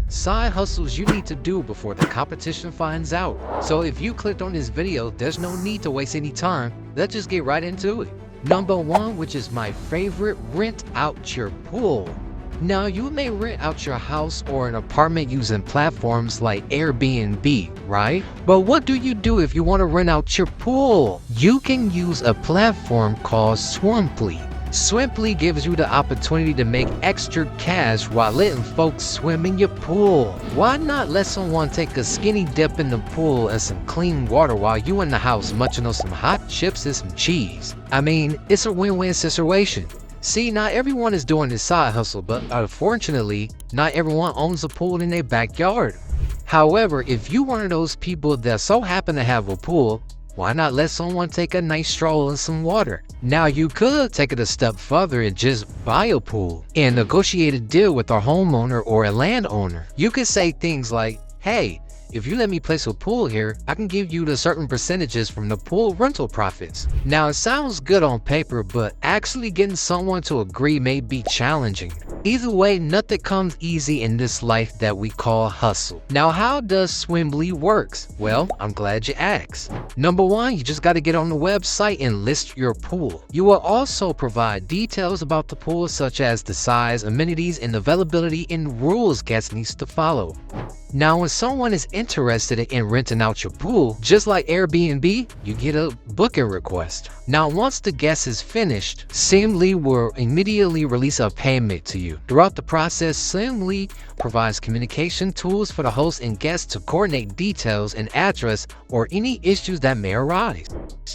side hustles you need to do before the competition finds out. So if you clicked on this video, there's no need to waste any time. Let's just get right into it. Number 1, which is my favorite, rent out your pool. Now, you may rent out your house or an apartment using platforms like Airbnb, right? But what do you do if you want to rent out your pool? You can use a platform called Swimply. Swimply gives you the opportunity to make extra cash while letting folks swim in your pool. Why not let someone take a skinny dip in the pool and some clean water while you in the house munching on some hot chips and some cheese? I mean, it's a win-win situation. See, not everyone is doing this side hustle, but unfortunately, not everyone owns a pool in their backyard. However, if you one of those people that so happen to have a pool, why not let someone take a nice stroll in some water? Now, you could take it a step further and just buy a pool and negotiate a deal with a homeowner or a landowner. You could say things like, hey, if you let me place a pool here, I can give you the certain percentages from the pool rental profits. Now, it sounds good on paper, but actually getting someone to agree may be challenging. Either way, nothing comes easy in this life that we call hustle. Now, how does Swimply works? Well, I'm glad you asked. Number 1, you just got to get on the website and list your pool. You will also provide details about the pool, such as the size, amenities, and availability, and rules guests needs to follow. Now, when someone is interested in renting out your pool, just like Airbnb, you get a booking request. Now, once the guest is finished, Swimply will immediately release a payment to you. Throughout the process, Swimply provides communication tools for the host and guests to coordinate details and address or any issues that may arise.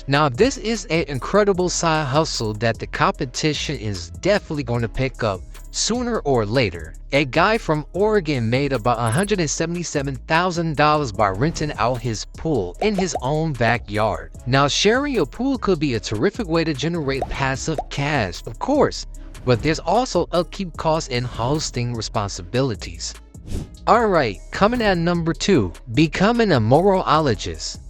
Now, this is an incredible side hustle that the competition is definitely going to pick up sooner or later. A guy from Oregon made about $177,000 by renting out his pool in his own backyard. Now, sharing a pool could be a terrific way to generate passive cash, of course, but there's also upkeep costs and hosting responsibilities. Alright, coming at number 2, becoming a morologist.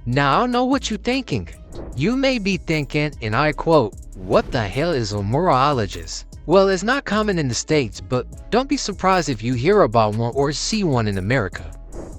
Now, I know what you're thinking. You may be thinking, and I quote, what the hell is a morologist? Well, it's not common in the States, but don't be surprised if you hear about one or see one in America.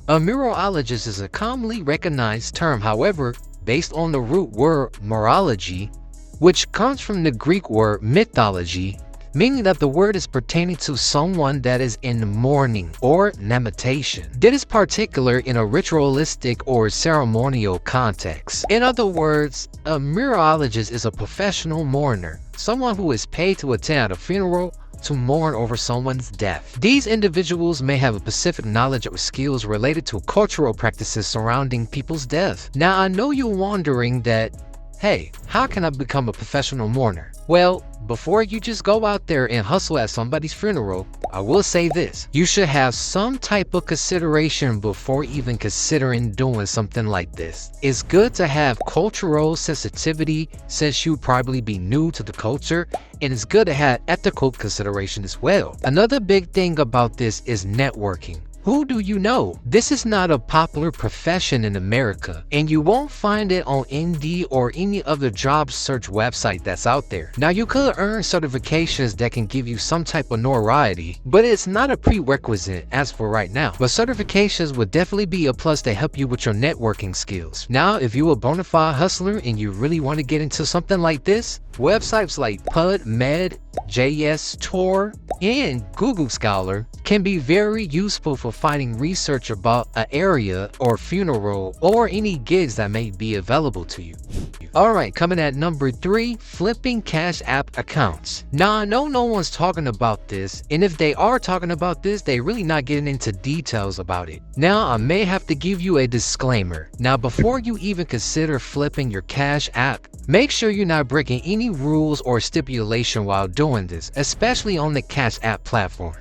A morologist is a commonly recognized term, however, based on the root word morology, which comes from the Greek word mythology, meaning that the word is pertaining to someone that is in mourning or lamentation. That is particular in a ritualistic or ceremonial context. In other words, a morologist is a professional mourner, someone who is paid to attend a funeral to mourn over someone's death. These individuals may have a specific knowledge or skills related to cultural practices surrounding people's death. Now, I know you're wondering that, hey, how can I become a professional mourner? Well, before you just go out there and hustle at somebody's funeral, I will say this. You should have some type of consideration before even considering doing something like this. It's good to have cultural sensitivity since you probably be new to the culture, and it's good to have ethical consideration as well. Another big thing about this is networking. Who do you know? This is not a popular profession in America, and you won't find it on Indeed or any other job search website that's out there. Now, you could earn certifications that can give you some type of notoriety, but it's not a prerequisite as for right now. But certifications would definitely be a plus to help you with your networking skills. Now, if you're a bona fide hustler and you really want to get into something like this, websites like PubMed, JS Tour, and Google Scholar can be very useful for finding research about an area or funeral or any gigs that may be available to you. Alright, coming at number 3, flipping Cash App accounts. Now, I know no one's talking about this, and if they are talking about this, they really not getting into details about it. Now, I may have to give you a disclaimer. Now, before you even consider flipping your Cash App, make sure you're not breaking any rules or stipulation while doing this, especially on the Cash App platform.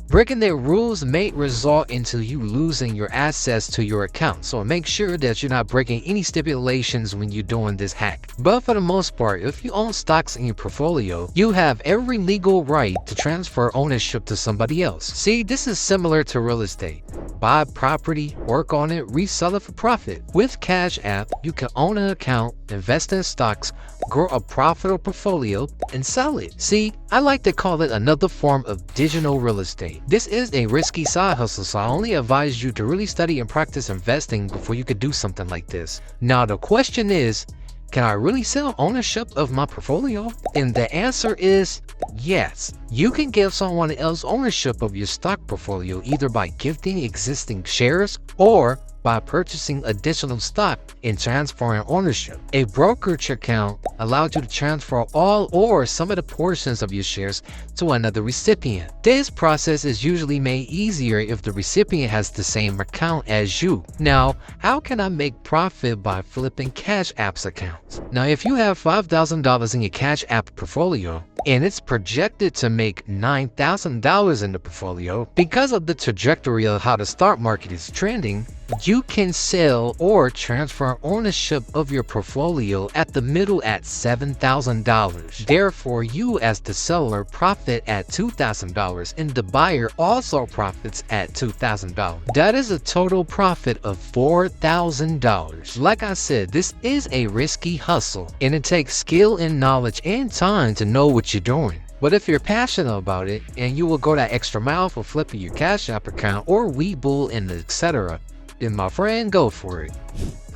Breaking their rules may result into you losing your access to your account, so make sure that you're not breaking any stipulations when you're doing this hack. But for the most part, if you own stocks in your portfolio, you have every legal right to transfer ownership to somebody else. See, this is similar to real estate. buy property, work on it, resell it for profit. With Cash App, you can own an account, invest in stocks, grow a profitable portfolio, and sell it. See, I like to call it another form of digital real estate. This is a risky side hustle, so I only advise you to really study and practice investing before you could do something like this. Now the question is, can I really sell ownership of my portfolio? And the answer is yes. You can give someone else ownership of your stock portfolio either by gifting existing shares or by purchasing additional stock and transferring ownership. A brokerage account allows you to transfer all or some of the portions of your shares to another recipient. This process is usually made easier if the recipient has the same account as you. Now, how can I make profit by flipping Cash App's accounts? Now, if you have $5,000 in your Cash App portfolio and it's projected to make $9,000 in the portfolio because of the trajectory of how the stock market is trending, you can sell or transfer ownership of your portfolio at the middle at $7,000. Therefore, you as the seller profit at $2,000 and the buyer also profits at $2,000. That is a total profit of $4,000. Like I said, this is a risky hustle and it takes skill and knowledge and time to know what you're doing. But if you're passionate about it and you will go that extra mile for flipping your Cash App account or Webull and etc., then my friend, go for it.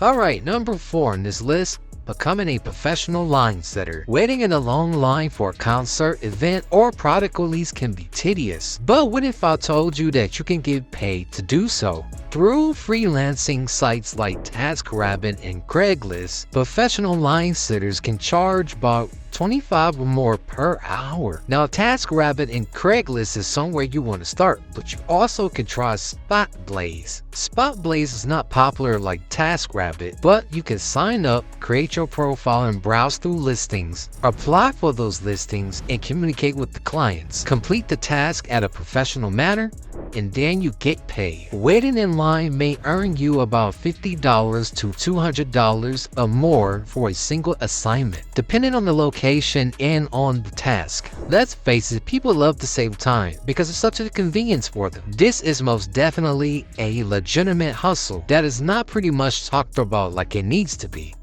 Alright, number 4 on this list, becoming a professional line setter. Waiting in a long line for a concert, event, or product release can be tedious. But what if I told you that you can get paid to do so? Through freelancing sites like TaskRabbit and Craigslist, professional line setters can charge about $25 or more per hour. Now, TaskRabbit and Craigslist is somewhere you want to start, but you also can try Spotblaze. Spotblaze is not popular like TaskRabbit, but you can sign up, create your profile, and browse through listings. Apply for those listings and communicate with the clients. Complete the task at a professional manner, and then you get paid. Waiting in line may earn you about $50 to $200 or more for a single assignment, depending on the location and on the task. Let's face it, people love to save time because it's such a convenience for them. This is most definitely a legitimate hustle that is not pretty much talked about like it needs to be.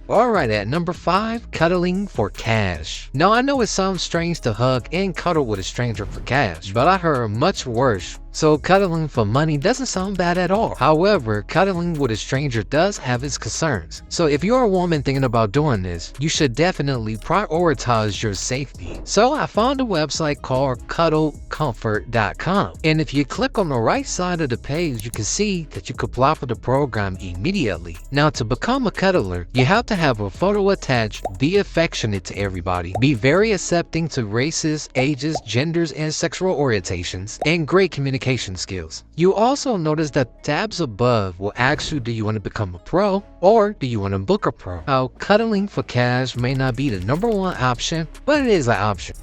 Alright, at number 5, cuddling for cash. Now, I know it sounds strange to hug and cuddle with a stranger for cash, but I heard much worse. So cuddling for money doesn't sound bad at all. However, cuddling with a stranger does have its concerns. So if you're a woman thinking about doing this, you should definitely prioritize your safety. So I found a website called cuddlecomfort.com. And if you click on the right side of the page, you can see that you can apply for the program immediately. Now, to become a cuddler, you have to have a photo attached, be affectionate to everybody, be very accepting to races, ages, genders, and sexual orientations, and great communication skills. You also notice that tabs above will ask you, do you want to become a pro or do you want to book a pro? Now, cuddling for cash may not be the number one option, but it is an option.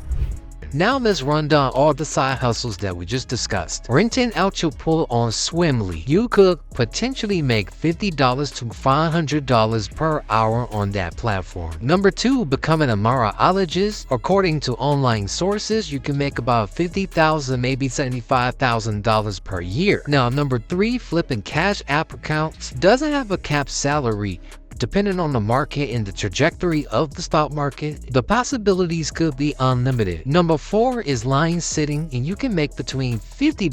Now let's run down all the side hustles that we just discussed. Renting out your pool on Swimly. You could potentially make $50 to $500 per hour on that platform. Number 2, becoming a meteorologist. According to online sources, you can make about $50,000, maybe $75,000 per year. Now, number 3, flipping Cash App accounts. Doesn't have a capped salary. Depending on the market and the trajectory of the stock market, the possibilities could be unlimited. Number 4 is line sitting, and you can make between $50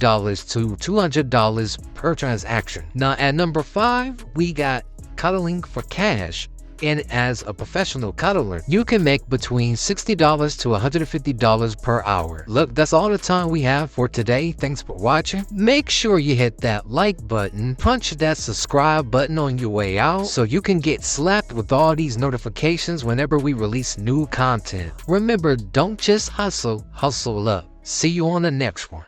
to $200 per transaction. Now, at number 5, we got cuddling for cash. And as a professional cuddler, you can make between $60 to $150 per hour. Look, that's all the time we have for today. Thanks for watching. Make sure you hit that like button, punch that subscribe button on your way out so you can get slapped with all these notifications whenever we release new content. Remember, don't just hustle, hustle up. See you on the next one.